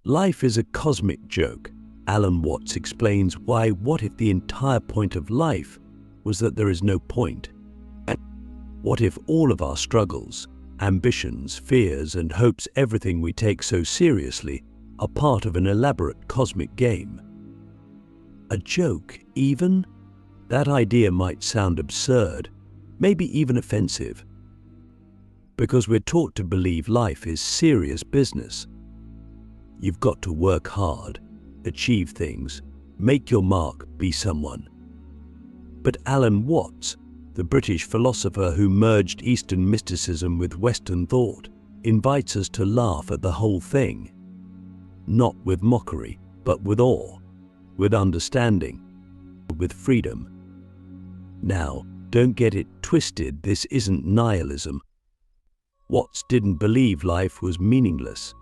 Life is a cosmic joke. Alan Watts explains why. What if the entire point of life was that there is no point? And what if all of our struggles, ambitions, fears, and hopes, everything we take so seriously, are part of an elaborate cosmic game? A joke, even? That idea might sound absurd, maybe even offensive, because we're taught to believe life is serious business. You've got to work hard, achieve things, make your mark, be someone. But Alan Watts, the British philosopher who merged Eastern mysticism with Western thought, invites us to laugh at the whole thing. Not with mockery, but with awe, with understanding, with freedom. Now, don't get it twisted, this isn't nihilism. Watts didn't believe life was meaningless.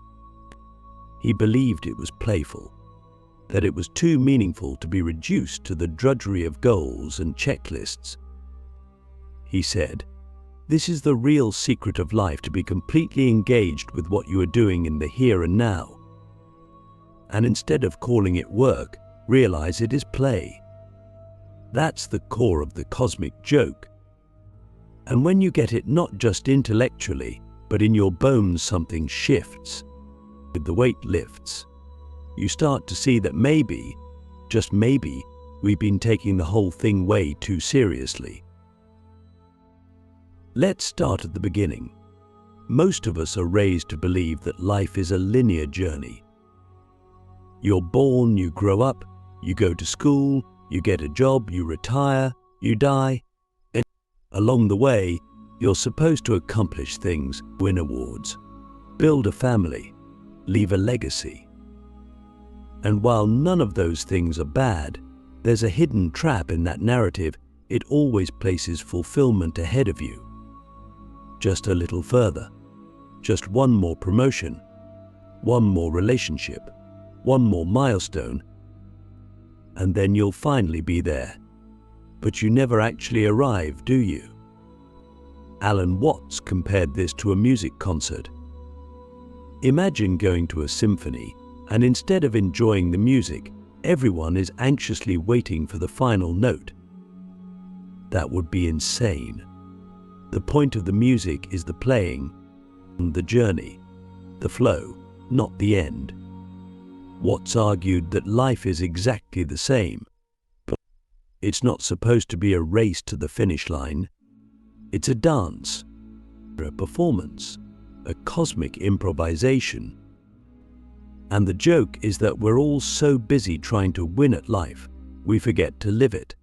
He believed it was playful, that it was too meaningful to be reduced to the drudgery of goals and checklists. He said, "This is the real secret of life, to be completely engaged with what you are doing in the here and now. And instead of calling it work, realize it is play." That's the core of the cosmic joke. And when you get it not just intellectually, but in your bones, something shifts. With the weight lifts. You start to see that maybe, just maybe, we've been taking the whole thing way too seriously. Let's start at the beginning. Most of us are raised to believe that life is a linear journey. You're born, you grow up, you go to school, you get a job, you retire, you die, and along the way, you're supposed to accomplish things, win awards, build a family, leave a legacy. And while none of those things are bad, there's a hidden trap in that narrative. It always places fulfillment ahead of you. Just a little further, just one more promotion, one more relationship, one more milestone, and then you'll finally be there. But you never actually arrive, do you? Alan Watts compared this to a music concert. Imagine going to a symphony, and instead of enjoying the music, everyone is anxiously waiting for the final note. That would be insane. The point of the music is the playing, the journey, the flow, not the end. Watts argued that life is exactly the same. But it's not supposed to be a race to the finish line. It's a dance, a performance, a cosmic improvisation. And the joke is that we're all so busy trying to win at life, we forget to live it.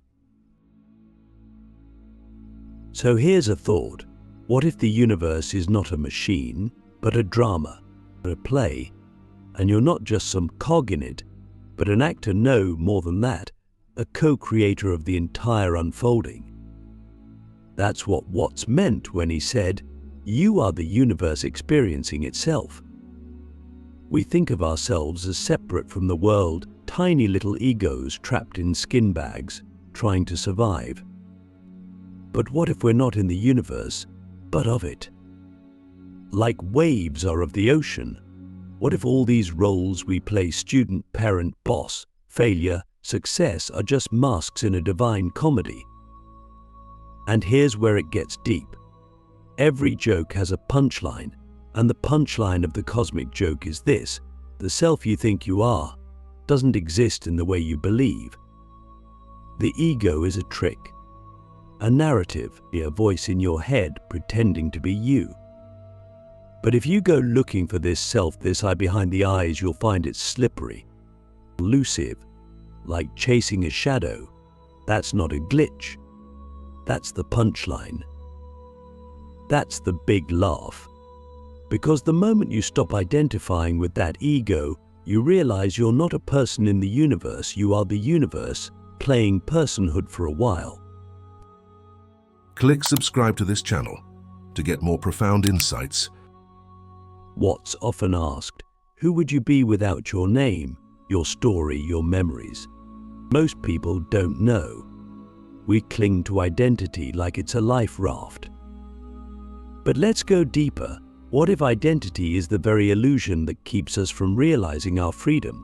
So here's a thought. What if the universe is not a machine, but a drama, a play, and you're not just some cog in it, but an actor? No, more than that, a co-creator of the entire unfolding. That's what Watts meant when he said, "You are the universe experiencing itself." We think of ourselves as separate from the world, tiny little egos trapped in skin bags, trying to survive. But what if we're not in the universe, but of it? Like waves are of the ocean. What if all these roles we play, student, parent, boss, failure, success, are just masks in a divine comedy? And here's where it gets deep. Every joke has a punchline, and the punchline of the cosmic joke is this: the self you think you are doesn't exist in the way you believe. The ego is a trick, a narrative, a voice in your head pretending to be you. But if you go looking for this self, this I behind the eyes, you'll find it slippery, elusive, like chasing a shadow. That's not a glitch. That's the punchline. That's the big laugh. Because the moment you stop identifying with that ego, you realize you're not a person in the universe, you are the universe, playing personhood for a while. Click subscribe to this channel to get more profound insights. Watts often asked, who would you be without your name, your story, your memories? Most people don't know. We cling to identity like it's a life raft. But let's go deeper. What if identity is the very illusion that keeps us from realizing our freedom?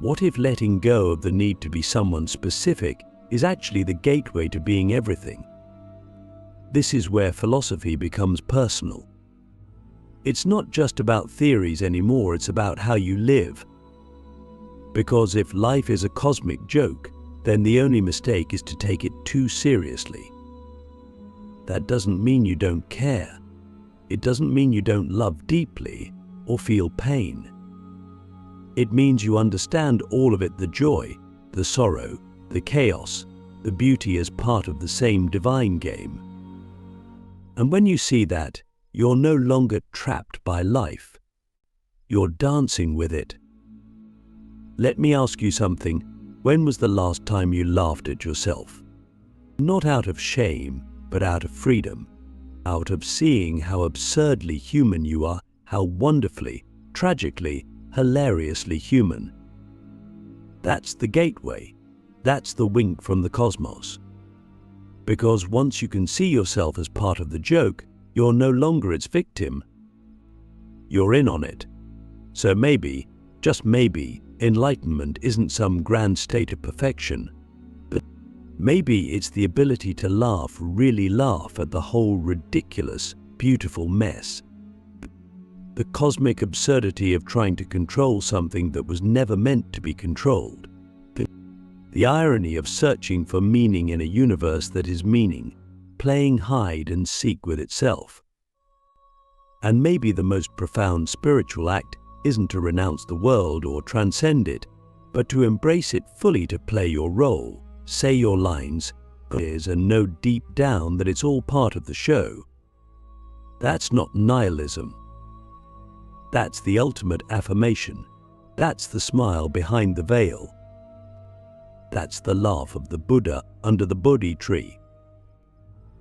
What if letting go of the need to be someone specific is actually the gateway to being everything? This is where philosophy becomes personal. It's not just about theories anymore, it's about how you live. Because if life is a cosmic joke, then the only mistake is to take it too seriously. That doesn't mean you don't care. It doesn't mean you don't love deeply or feel pain. It means you understand all of it, the joy, the sorrow, the chaos, the beauty as part of the same divine game. And when you see that, you're no longer trapped by life. You're dancing with it. Let me ask you something. When was the last time you laughed at yourself? Not out of shame, but out of freedom. Out of seeing how absurdly human you are, how wonderfully, tragically, hilariously human. That's the gateway. That's the wink from the cosmos. Because once you can see yourself as part of the joke, you're no longer its victim. You're in on it. So maybe, just maybe, enlightenment isn't some grand state of perfection, but maybe it's the ability to laugh, really laugh at the whole ridiculous, beautiful mess. The cosmic absurdity of trying to control something that was never meant to be controlled. The irony of searching for meaning in a universe that is meaning, playing hide and seek with itself. And maybe the most profound spiritual act isn't to renounce the world or transcend it, but to embrace it fully, to play your role, say your lines, and know deep down that it's all part of the show. That's not nihilism. That's the ultimate affirmation. That's the smile behind the veil. That's the laugh of the Buddha under the Bodhi tree.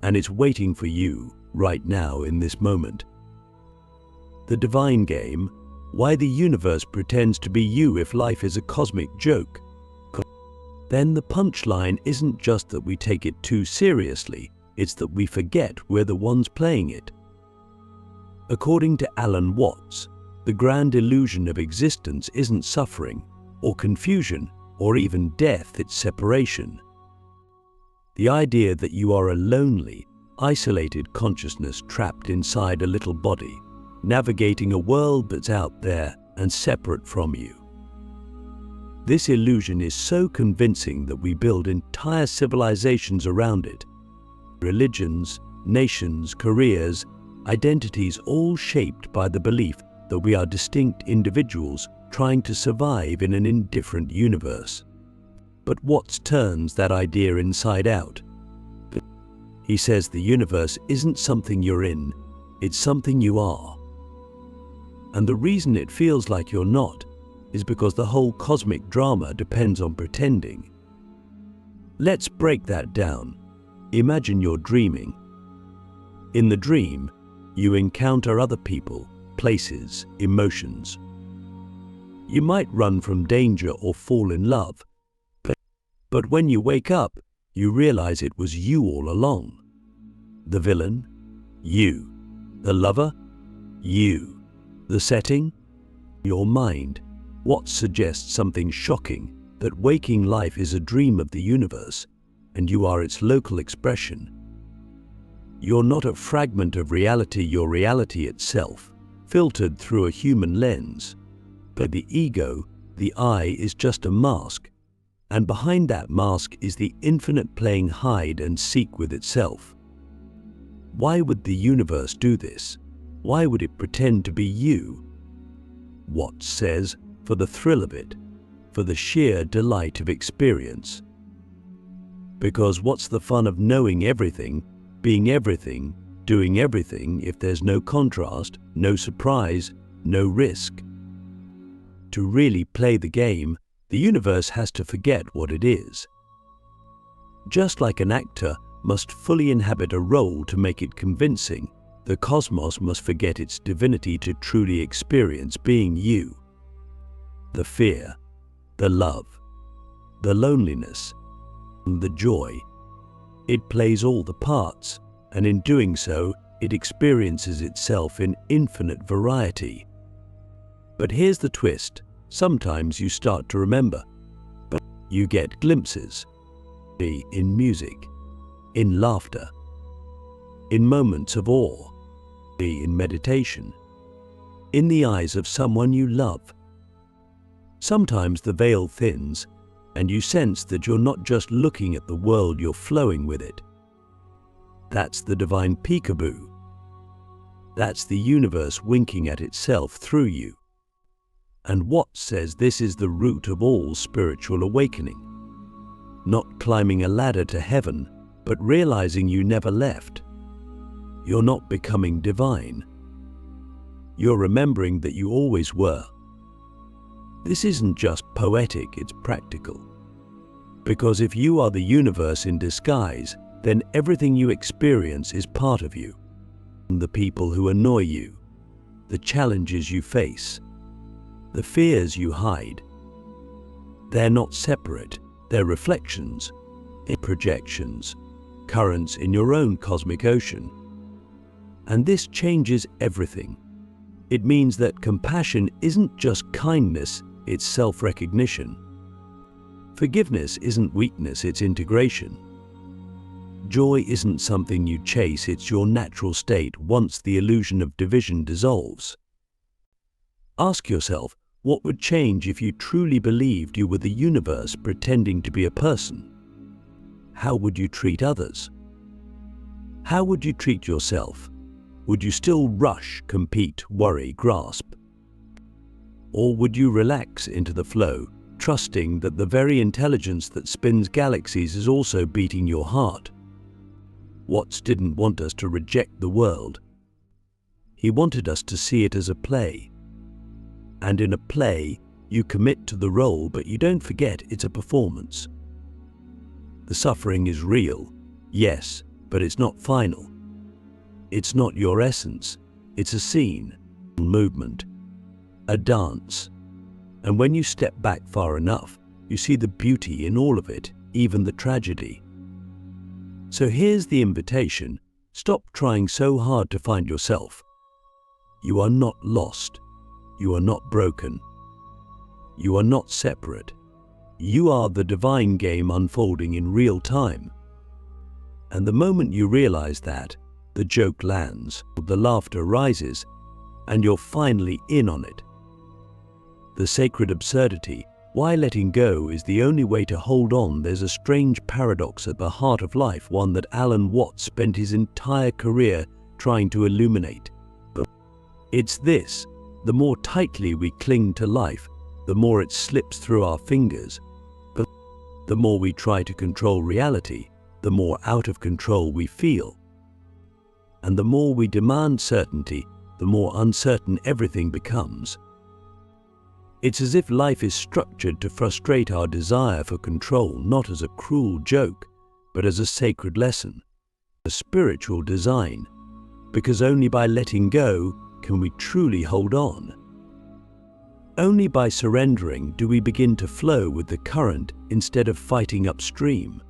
And it's waiting for you right now in this moment. The divine game, why the universe pretends to be you if life is a cosmic joke. Then the punchline isn't just that we take it too seriously, it's that we forget we're the ones playing it. According to Alan Watts, the grand illusion of existence isn't suffering, or confusion, or even death, it's separation. The idea that you are a lonely, isolated consciousness trapped inside a little body, navigating a world that's out there and separate from you. This illusion is so convincing that we build entire civilizations around it. Religions, nations, careers, identities, all shaped by the belief that we are distinct individuals trying to survive in an indifferent universe. But Watts turns that idea inside out. He says the universe isn't something you're in, it's something you are. And the reason it feels like you're not is because the whole cosmic drama depends on pretending. Let's break that down. Imagine you're dreaming. In the dream, you encounter other people, places, emotions. You might run from danger or fall in love, but when you wake up, you realize it was you all along. The villain? You. The lover? You. The setting? Your mind. What suggests something shocking, that waking life is a dream of the universe, and you are its local expression. You're not a fragment of reality, you're reality itself, filtered through a human lens. But the ego, the I, is just a mask, and behind that mask is the infinite playing hide and seek with itself. Why would the universe do this? Why would it pretend to be you? Watts says, for the thrill of it, for the sheer delight of experience. Because what's the fun of knowing everything, being everything, doing everything if there's no contrast, no surprise, no risk? To really play the game, the universe has to forget what it is. Just like an actor must fully inhabit a role to make it convincing, the cosmos must forget its divinity to truly experience being you. The fear, the love, the loneliness, the joy. It plays all the parts, and in doing so, It experiences itself in infinite variety. But here's the twist. Sometimes you start to remember, but you get glimpses in music, in laughter, in moments of awe, in meditation, in the eyes of someone you love. Sometimes the veil thins, and you sense that you're not just looking at the world, you're flowing with it. That's the divine peekaboo. That's the universe winking at itself through you. And what says this is the root of all spiritual awakening? Not climbing a ladder to heaven, but realizing you never left. You're not becoming divine. You're remembering that you always were. This isn't just poetic, it's practical. Because if you are the universe in disguise, then everything you experience is part of you. The people who annoy you, the challenges you face, the fears you hide. They're not separate, they're reflections, projections, currents in your own cosmic ocean. And this changes everything. It means that compassion isn't just kindness, it's self-recognition. Forgiveness isn't weakness, it's integration. Joy isn't something you chase, it's your natural state once the illusion of division dissolves. Ask yourself, what would change if you truly believed you were the universe pretending to be a person? How would you treat others? How would you treat yourself? Would you still rush, compete, worry, grasp? Or would you relax into the flow, trusting that the very intelligence that spins galaxies is also beating your heart? Watts didn't want us to reject the world. He wanted us to see it as a play. And in a play, you commit to the role, but you don't forget it's a performance. The suffering is real, yes, but it's not final. It's not your essence. It's a scene, a movement, a dance. And when you step back far enough, you see the beauty in all of it, even the tragedy. So here's the invitation. Stop trying so hard to find yourself. You are not lost. You are not broken. You are not separate. You are the divine game unfolding in real time. And the moment you realize that, the joke lands, the laughter rises, and you're finally in on it. The sacred absurdity, why letting go is the only way to hold on. There's a strange paradox at the heart of life, one that Alan Watts spent his entire career trying to illuminate. It's this: the more tightly we cling to life, the more it slips through our fingers. But the more we try to control reality, the more out of control we feel. And the more we demand certainty, the more uncertain everything becomes. It's as if life is structured to frustrate our desire for control, not as a cruel joke, but as a sacred lesson, a spiritual design, because only by letting go can we truly hold on. Only by surrendering do we begin to flow with the current instead of fighting upstream.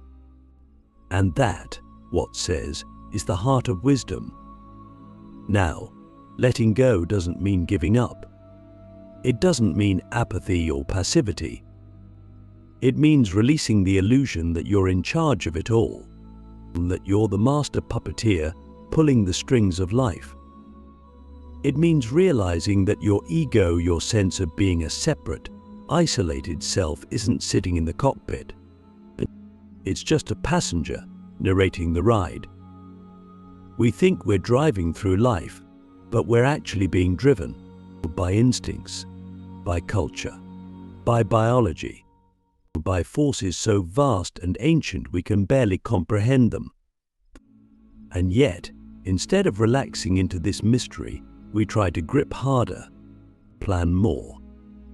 And that, Watts says, is the heart of wisdom. Now, letting go doesn't mean giving up. It doesn't mean apathy or passivity. It means releasing the illusion that you're in charge of it all, that you're the master puppeteer pulling the strings of life. It means realizing that your ego, your sense of being a separate, isolated self, isn't sitting in the cockpit. It's just a passenger narrating the ride. We think we're driving through life, but we're actually being driven by instincts, by culture, by biology, by forces so vast and ancient we can barely comprehend them. And yet, instead of relaxing into this mystery, we try to grip harder, plan more,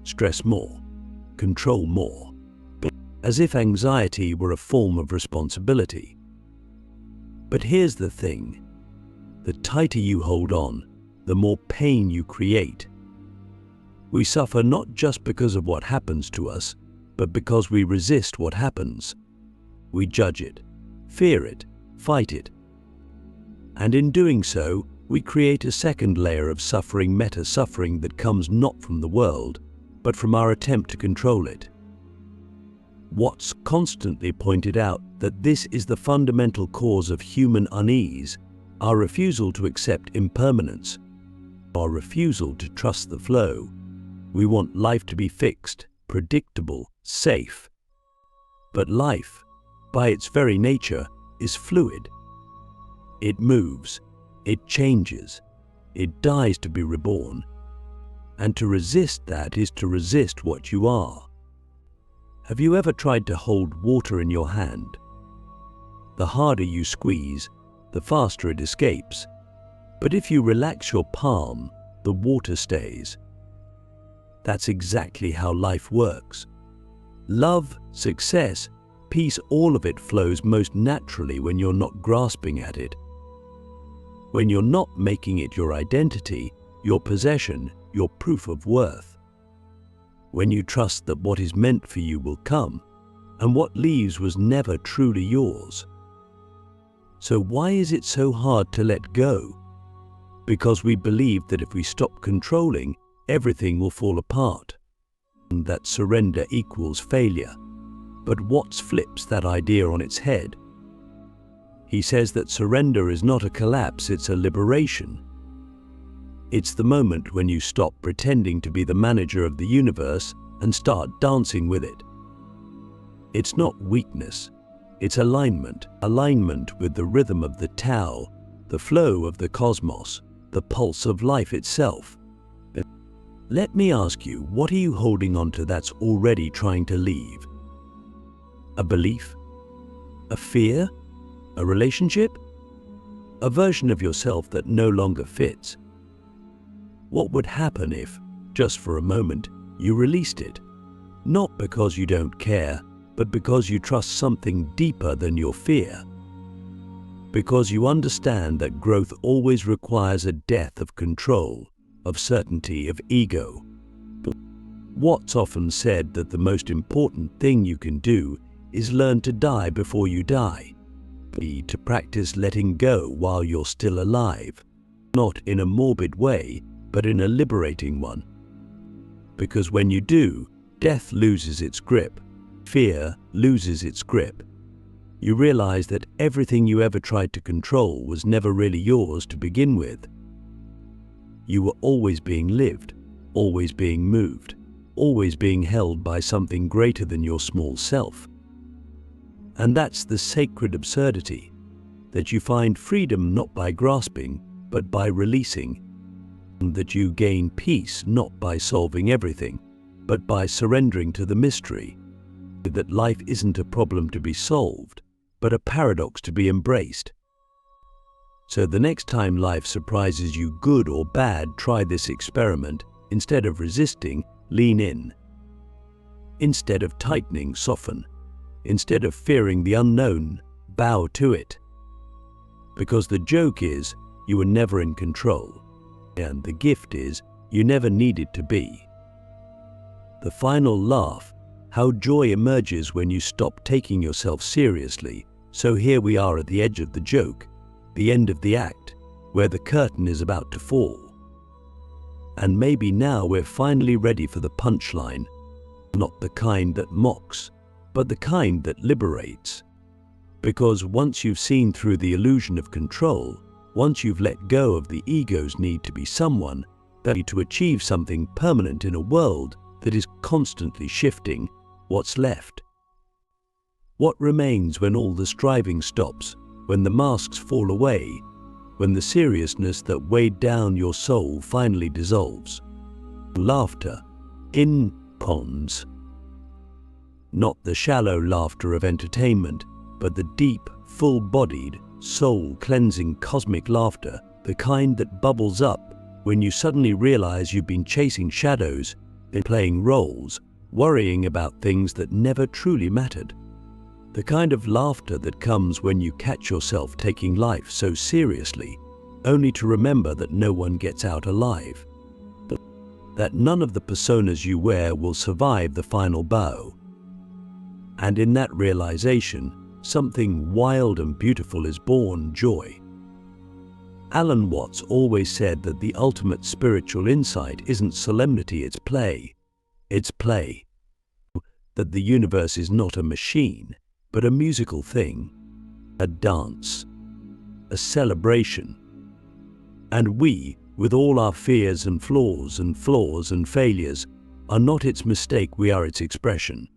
stress more, control more, as if anxiety were a form of responsibility. But here's the thing: the tighter you hold on, the more pain you create. We suffer not just because of what happens to us, but because we resist what happens. We judge it, fear it, fight it. And in doing so, we create a second layer of suffering, meta-suffering, that comes not from the world, but from our attempt to control it. Watts constantly pointed out that this is the fundamental cause of human unease, our refusal to accept impermanence, our refusal to trust the flow. We want life to be fixed, predictable, safe. But life, by its very nature, is fluid. It moves, it changes, it dies to be reborn. And to resist that is to resist what you are. Have you ever tried to hold water in your hand? The harder you squeeze, the faster it escapes. But if you relax your palm, the water stays. That's exactly how life works. Love, success, peace, all of it flows most naturally when you're not grasping at it. When you're not making it your identity, your possession, your proof of worth. When you trust that what is meant for you will come, and what leaves was never truly yours. So why is it so hard to let go? Because we believe that if we stop controlling, everything will fall apart, and that surrender equals failure. But Watts flips that idea on its head. He says that surrender is not a collapse, it's a liberation. It's the moment when you stop pretending to be the manager of the universe and start dancing with it. It's not weakness, it's alignment. Alignment with the rhythm of the Tao, the flow of the cosmos, the pulse of life itself. Let me ask you, what are you holding on to that's already trying to leave? A belief? A fear? A relationship? A version of yourself that no longer fits? What would happen if, just for a moment, you released it? Not because you don't care, but because you trust something deeper than your fear. Because you understand that growth always requires a death of control, of certainty, of ego. Watts often said that the most important thing you can do is learn to die before you die. To practice letting go while you're still alive, not in a morbid way, but in a liberating one. Because when you do, death loses its grip, fear loses its grip. You realize that everything you ever tried to control was never really yours to begin with. You were always being lived, always being moved, always being held by something greater than your small self. And that's the sacred absurdity, that you find freedom not by grasping, but by releasing. And that you gain peace not by solving everything, but by surrendering to the mystery. That life isn't a problem to be solved, but a paradox to be embraced. So the next time life surprises you, good or bad, try this experiment. Instead of resisting, lean in. Instead of tightening, soften. Instead of fearing the unknown, bow to it. Because the joke is, you were never in control. And the gift is, you never needed to be. The final laugh, how joy emerges when you stop taking yourself seriously. So here we are at the edge of the joke, the end of the act, where the curtain is about to fall. And maybe now we're finally ready for the punchline, not the kind that mocks, but the kind that liberates. Because once you've seen through the illusion of control, once you've let go of the ego's need to be someone, that to achieve something permanent in a world that is constantly shifting, what's left? What remains when all the striving stops, when the masks fall away, when the seriousness that weighed down your soul finally dissolves? Laughter in ponds. Not the shallow laughter of entertainment, but the deep, full-bodied, soul-cleansing cosmic laughter, the kind that bubbles up when you suddenly realize you've been chasing shadows, been playing roles, worrying about things that never truly mattered. The kind of laughter that comes when you catch yourself taking life so seriously, only to remember that no one gets out alive. That none of the personas you wear will survive the final bow. And in that realization, something wild and beautiful is born: joy. Alan Watts always said that the ultimate spiritual insight isn't solemnity, it's play. It's play. That the universe is not a machine, but a musical thing, a dance, a celebration. And we, with all our fears and flaws and failures, are not its mistake, we are its expression.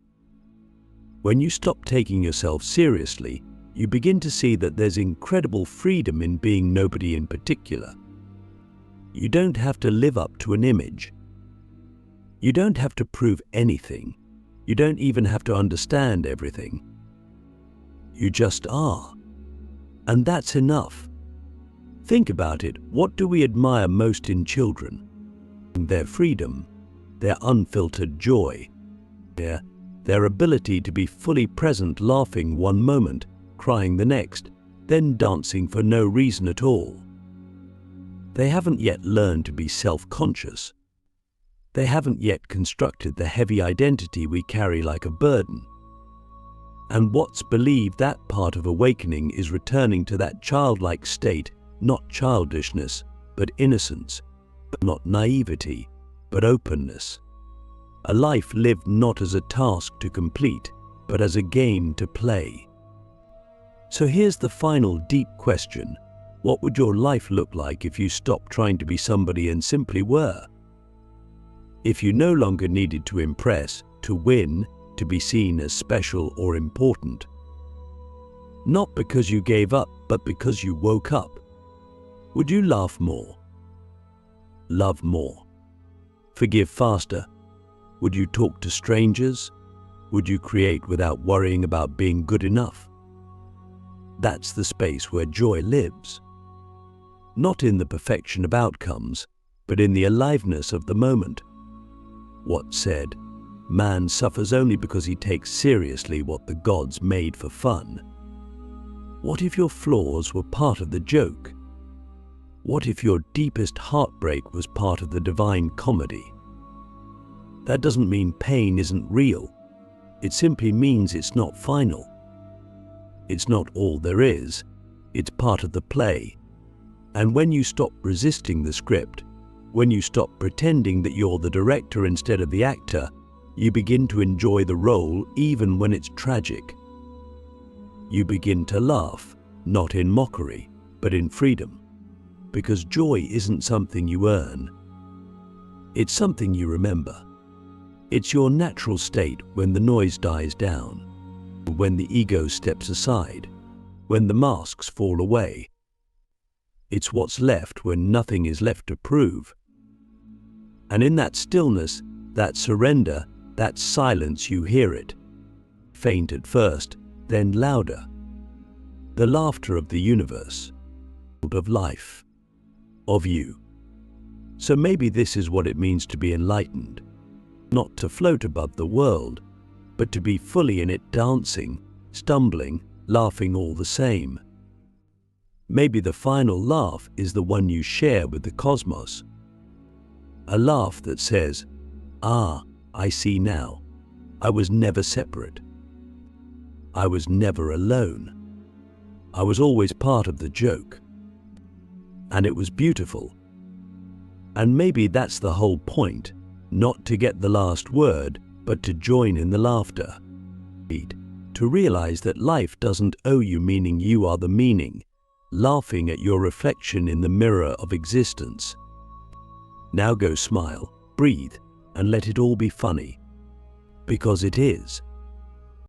When you stop taking yourself seriously, you begin to see that there's incredible freedom in being nobody in particular. You don't have to live up to an image. You don't have to prove anything. You don't even have to understand everything. You just are. And that's enough. Think about it. What do we admire most in children? Their freedom, their unfiltered joy, their ability to be fully present, laughing one moment, crying the next, then dancing for no reason at all. They haven't yet learned to be self-conscious. They haven't yet constructed the heavy identity we carry like a burden. And Watts believed that part of awakening is returning to that childlike state, not childishness, but innocence, not naivety, but openness. A life lived not as a task to complete, but as a game to play. So here's the final deep question. What would your life look like if you stopped trying to be somebody and simply were? If you no longer needed to impress, to win, to be seen as special or important. Not because you gave up, but because you woke up. Would you laugh more? Love more? Forgive faster? Would you talk to strangers? Would you create without worrying about being good enough? That's the space where joy lives. Not in the perfection of outcomes, but in the aliveness of the moment. Watts said, "Man suffers only because he takes seriously what the gods made for fun." What if your flaws were part of the joke? What if your deepest heartbreak was part of the divine comedy? That doesn't mean pain isn't real. It simply means it's not final. It's not all there is. It's part of the play. And when you stop resisting the script, when you stop pretending that you're the director instead of the actor, you begin to enjoy the role even when it's tragic. You begin to laugh, not in mockery, but in freedom. Because joy isn't something you earn. It's something you remember. It's your natural state when the noise dies down, when the ego steps aside, when the masks fall away. It's what's left when nothing is left to prove. And in that stillness, that surrender, that silence, you hear it. Faint at first, then louder. The laughter of the universe, of life, of you. So maybe this is what it means to be enlightened. Not to float above the world, but to be fully in it, dancing, stumbling, laughing all the same. Maybe the final laugh is the one you share with the cosmos. A laugh that says, "Ah, I see now. I was never separate. I was never alone. I was always part of the joke. And it was beautiful." And maybe that's the whole point, not to get the last word, but to join in the laughter. To realize that life doesn't owe you meaning, you are the meaning, laughing at your reflection in the mirror of existence. Now go smile, breathe, and let it all be funny. Because it is.